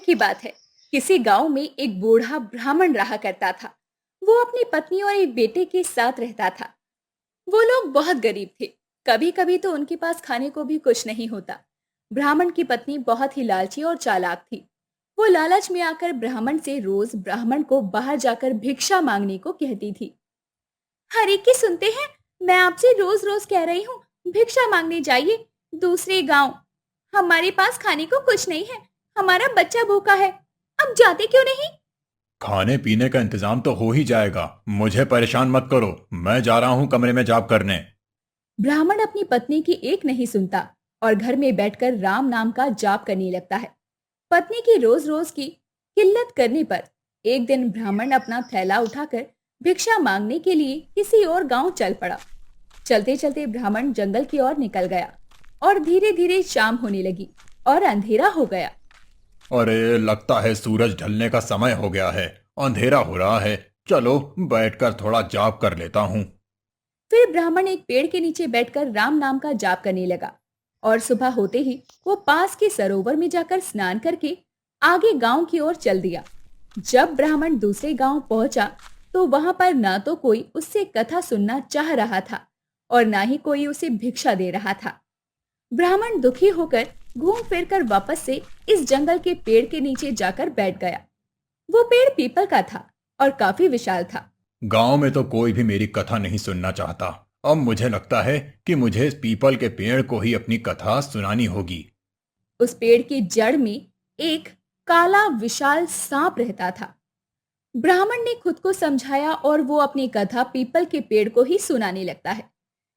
की बात है। किसी गांव में एक बूढ़ा ब्राह्मण रहा करता था। वो अपनी पत्नी और एक बेटे के साथ रहता था। वो लोग बहुत गरीब थे। कभी कभी तो उनके पास खाने को भी कुछ नहीं होता। ब्राह्मण की पत्नी बहुत ही लालची और चालाक थी। वो लालच में आकर ब्राह्मण से रोज ब्राह्मण को बाहर जाकर भिक्षा मांगने को कहती थी। हर एक की सुनते हैं। मैं आपसे रोज रोज कह रही हूँ, भिक्षा मांगने जाइए दूसरे गांव। हमारे पास खाने को कुछ नहीं है। हमारा बच्चा भूखा है। अब जाते क्यों नहीं? खाने पीने का इंतजाम तो हो ही जाएगा। मुझे परेशान मत करो। मैं जा रहा हूँ कमरे में जाप करने। ब्राह्मण अपनी पत्नी की एक नहीं सुनता और घर में बैठकर राम नाम का जाप करने लगता है। पत्नी की रोज रोज की किल्लत करने पर एक दिन ब्राह्मण अपना थैला उठाकर भिक्षा मांगने के लिए किसी और गांव चल पड़ा। चलते चलते ब्राह्मण जंगल की ओर निकल गया और धीरे धीरे शाम होने लगी और अंधेरा हो गया। अरे, लगता है सूरज ढलने का समय हो गया है। अंधेरा हो रहा है। चलो बैठकर थोड़ा जाप कर लेता हूँ। फिर ब्राह्मण एक पेड़ के नीचे बैठकर राम नाम का जाप करने लगा और सुबह होते ही वो पास के सरोवर में जाकर स्नान करके आगे गांव की ओर चल दिया। जब ब्राह्मण दूसरे गांव पहुंचा तो वहां पर ना तो कोई उससे कथा सुनना चाह रहा था और ना ही कोई उसे भिक्षा दे रहा था। ब्राह्मण दुखी होकर घूम फिर कर वापस से इस जंगल के पेड़ के नीचे जाकर बैठ गया। वो पेड़ पीपल का था और काफी विशाल था। गांव में तो कोई भी मेरी कथा नहीं सुनना चाहता। अब मुझे लगता है कि मुझे इस पीपल के पेड़ को ही अपनी कथा सुनानी होगी। उस पेड़ की जड़ में एक काला विशाल सांप रहता था। ब्राह्मण ने खुद को समझाया और वो अपनी कथा पीपल के पेड़ को ही सुनाने लगता है।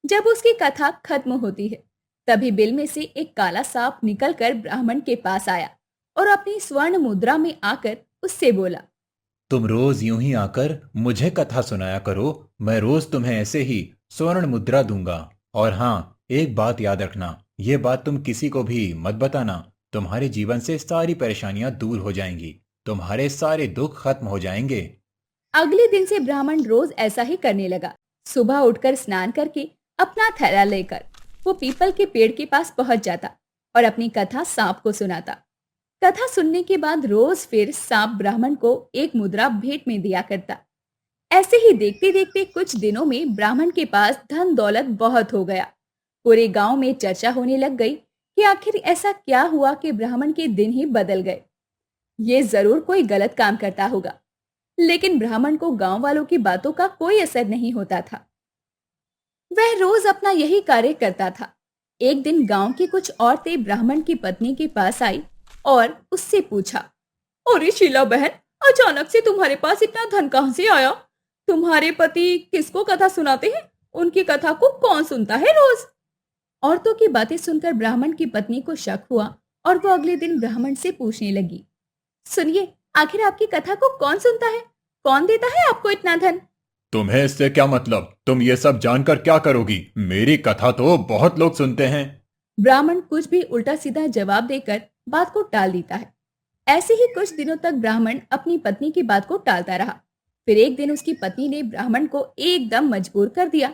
जब उसकी कथा खत्म होती है तभी बिल में से एक काला सांप निकलकर ब्राह्मण के पास आया और अपनी स्वर्ण मुद्रा में आकर उससे बोला। तुम रोज यूं ही आकर मुझे कथा सुनाया करो। मैं रोज तुम्हें ऐसे ही स्वर्ण मुद्रा दूंगा। और हाँ, एक बात याद रखना, ये बात तुम किसी को भी मत बताना। तुम्हारे जीवन से सारी परेशानियां दूर हो जाएंगी। तुम्हारे सारे दुख खत्म हो जाएंगे। अगले दिन से ब्राह्मण रोज ऐसा ही करने लगा। सुबह उठकर स्नान करके अपना थैला लेकर वो पीपल के पेड़ के पास पहुंच जाता और अपनी कथा सांप को सुनाता। कथा सुनने के बाद रोज फिर सांप ब्राह्मण को एक मुद्रा भेंट में दिया करता। ऐसे ही देखते देखते कुछ दिनों में ब्राह्मण के पास धन दौलत बहुत हो गया। पूरे गांव में चर्चा होने लग गई कि आखिर ऐसा क्या हुआ कि ब्राह्मण के दिन ही बदल गए। ये जरूर कोई गलत काम करता होगा। लेकिन ब्राह्मण को गांव वालों की बातों का कोई असर नहीं होता था। वह रोज अपना यही कार्य करता था। एक दिन गांव की कुछ औरतें ब्राह्मण की पत्नी के पास आई और उससे पूछा, अरे शीला बहन, अचानक से तुम्हारे पास इतना धन कहां से आया? तुम्हारे पति किसको कथा सुनाते हैं? उनकी कथा को कौन सुनता है रोज? औरतों की बातें सुनकर ब्राह्मण की पत्नी को शक हुआ और वो अगले दिन ब्राह्मण से पूछने लगी, सुनिए, आखिर आपकी कथा को कौन सुनता है? कौन देता है आपको इतना धन? तुम्हें इससे क्या मतलब? तुम ये सब जानकर क्या करोगी? मेरी कथा तो बहुत लोग सुनते हैं। ब्राह्मण कुछ भी उल्टा सीधा जवाब देकर बात को टाल देता है। ऐसे ही कुछ दिनों तक ब्राह्मण अपनी पत्नी की बात को टालता रहा। फिर एक दिन उसकी पत्नी ने ब्राह्मण को एकदम मजबूर कर दिया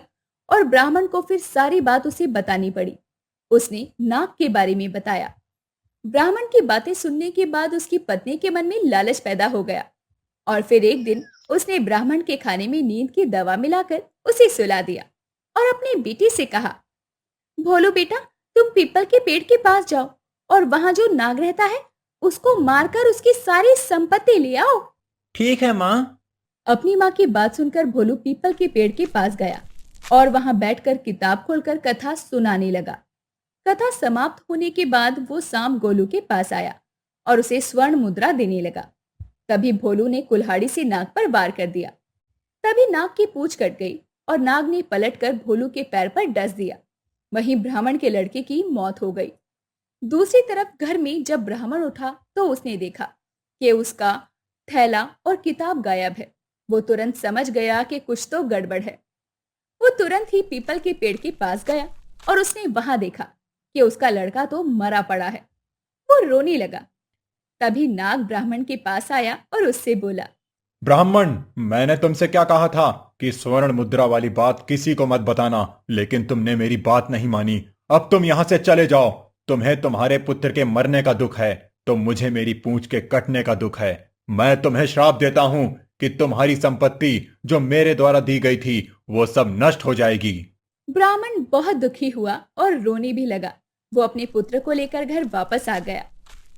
और ब्राह्मण को फिर सारी बात उसे बतानी पड़ी। उसने नाग के बारे में बताया। ब्राह्मण की बातें सुनने के बाद उसकी पत्नी के मन में लालच पैदा हो गया और फिर एक दिन उसने ब्राह्मण के खाने में नींद की दवा मिलाकर उसे सुला दिया और अपने बेटे से कहा, भोलू बेटा, तुम पीपल के पेड़ के पास जाओ और वहां जो नाग रहता है उसको मारकर उसकी सारी संपत्ति ले आओ। ठीक है माँ। अपनी माँ की बात सुनकर भोलू पीपल के पेड़ के पास गया और वहां बैठकर किताब खोलकर कथा सुनाने लगा। कथा समाप्त होने के बाद वो सांप गोलू के पास आया और उसे स्वर्ण मुद्रा देने लगा। तभी भोलू ने कुल्हाड़ी से नाग पर वार कर दिया। तभी नाग की पूंछ कट गई और नाग ने पलटकर भोलू के पैर पर डस दिया। वहीं ब्राह्मण के लड़के की मौत हो गई। दूसरी तरफ घर में जब ब्राह्मण उठा तो उसने देखा कि उसका थैला और किताब गायब है। वो तुरंत समझ गया कि कुछ तो गड़बड़ है। वो तुरंत ही पीपल के पेड़ के पास गया और उसने वहां देखा कि उसका लड़का तो मरा पड़ा है। वो रोने लगा। तभी नाग ब्राह्मण के पास आया और उससे बोला, ब्राह्मण, मैंने तुमसे क्या कहा था कि स्वर्ण मुद्रा वाली बात किसी को मत बताना, लेकिन तुमने मेरी बात नहीं मानी। अब तुम यहां से चले जाओ। तुम्हें तुम्हारे पुत्र के मरने का दुख है। तो मुझे मेरी पूंछ के कटने का दुख है। मैं तुम्हें श्राप देता हूं कि तुम्हारी संपत्ति जो मेरे द्वारा दी गई थी वो सब नष्ट हो जाएगी। ब्राह्मण बहुत दुखी हुआ और रोने भी लगा। वो अपने पुत्र को लेकर घर वापस आ गया।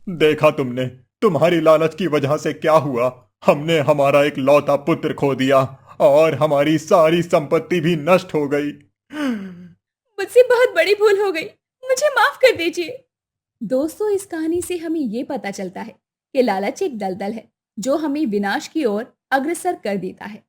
देखा तुमने, तुम्हारी लालच की वजह से क्या हुआ। हमने हमारा एक लौता पुत्र खो दिया और हमारी सारी संपत्ति भी नष्ट हो गई। मुझसे बहुत बड़ी भूल हो गई, मुझे माफ कर दीजिए। दोस्तों, इस कहानी से हमें ये पता चलता है कि लालच एक दलदल है जो हमें विनाश की ओर अग्रसर कर देता है।